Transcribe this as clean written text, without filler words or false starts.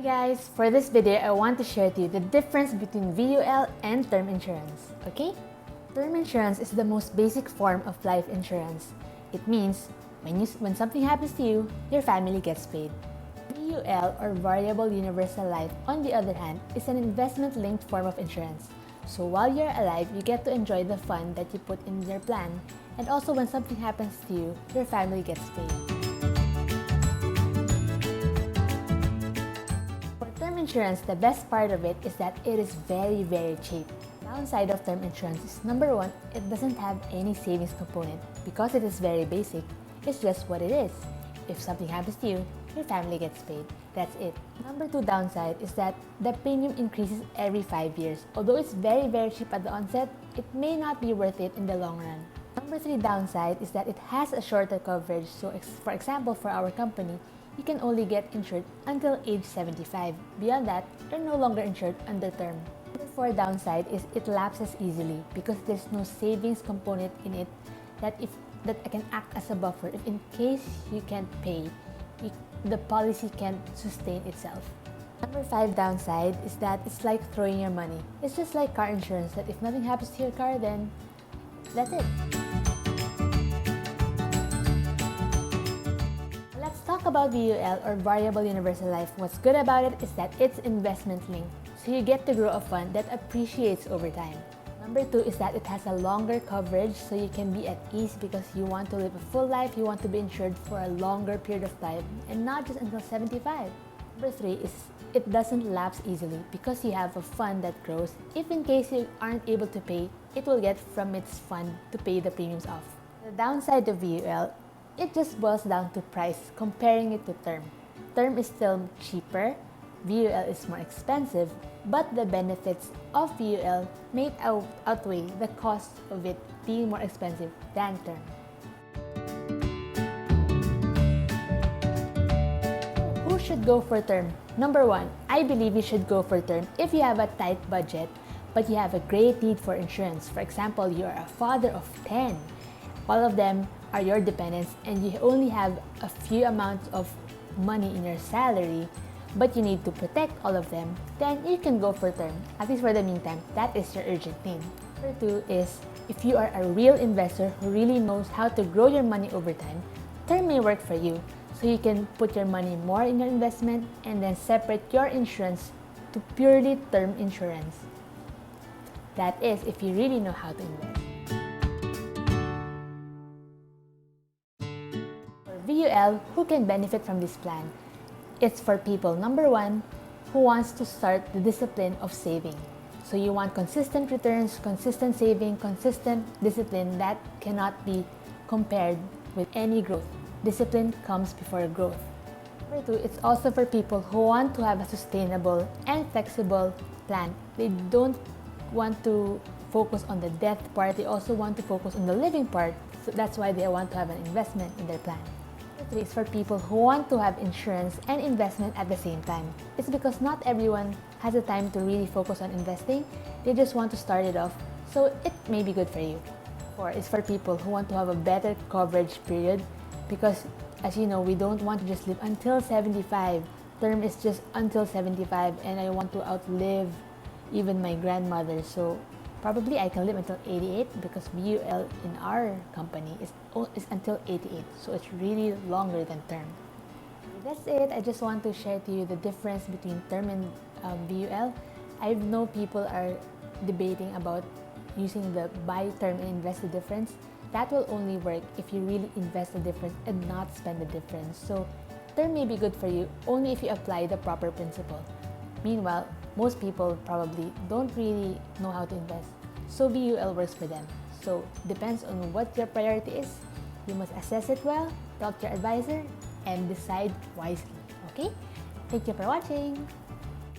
guys, for this video I want to share to you the difference between VUL and term insurance, okay? Term insurance is the most basic form of life insurance. It means when something happens to you, your family gets paid. VUL or Variable Universal Life, on the other hand, is an investment-linked form of insurance. So while you're alive, you get to enjoy the fund that you put in your plan, and also when something happens to you, your family gets paid. For term insurance, the best part of it is that it is very cheap. Downside of term insurance is number one, it doesn't have any savings component. Because it is very basic, it's just what it is. If something happens to you, your family gets paid. That's it. Number two downside is that the premium increases every 5 years. Although it's very cheap at the onset, it may not be worth it in the long run. Number three downside is that it has a shorter coverage. So for example, for our company, you can only get insured until age 75. Beyond that, you're no longer insured under term. Number four downside is it lapses easily because there's no savings component in it that can act as a buffer if in case you can't pay, the policy can't sustain itself. Number five downside is that it's like throwing your money. It's just like car insurance that if nothing happens to your car, then that's it. Let's talk about VUL or Variable Universal Life. What's good about it is that it's investment linked, so you get to grow a fund that appreciates over time. Number two is that it has a longer coverage, so you can be at ease because you want to live a full life, you want to be insured for a longer period of time and not just until 75. Number three is it doesn't lapse easily because you have a fund that grows. If in case you aren't able to pay, it will get from its fund to pay the premiums off. The downside of VUL, it just boils down to price, comparing it to term. Term is still cheaper, VUL is more expensive, but the benefits of VUL may outweigh the cost of it being more expensive than term. Who should go for term? Number one, I believe you should go for term if you have a tight budget, but you have a great need for insurance. For example, you are a father of 10. All of them are your dependents and you only have a few amounts of money in your salary, but you need to protect all of them, then you can go for term. At least for the meantime, that is your urgent need. Number two is, if you are a real investor who really knows how to grow your money over time, term may work for you. So you can put your money more in your investment and then separate your insurance to purely term insurance. That is, if you really know how to invest. For VUL, who can benefit from this plan? It's for people, number one, who wants to start the discipline of saving. So you want consistent returns, consistent saving, consistent discipline that cannot be compared with any growth. Discipline comes before growth. Number two, it's also for people who want to have a sustainable and flexible plan. They don't want to focus on the death part, they also want to focus on the living part. So that's why they want to have an investment in their plan. Three is for people who want to have insurance and investment at the same time. It's because not everyone has the time to really focus on investing. They just want to start it off, so it may be good for you. Four is for people who want to have a better coverage period because, as you know, we don't want to just live until 75. Term is just until 75 and I want to outlive even my grandmother. So probably I can live until 88 because VUL in our company is until 88. So it's really longer than term. That's it. I just want to share to you the difference between term and VUL. I know people are debating about using the buy term and invest the difference. That will only work if you really invest the difference and not spend the difference. So term may be good for you only if you apply the proper principle. Meanwhile, most people probably don't really know how to invest. So VUL works for them. So depends on what your priority is. You must assess it well, talk to your advisor, and decide wisely. Okay? Thank you for watching.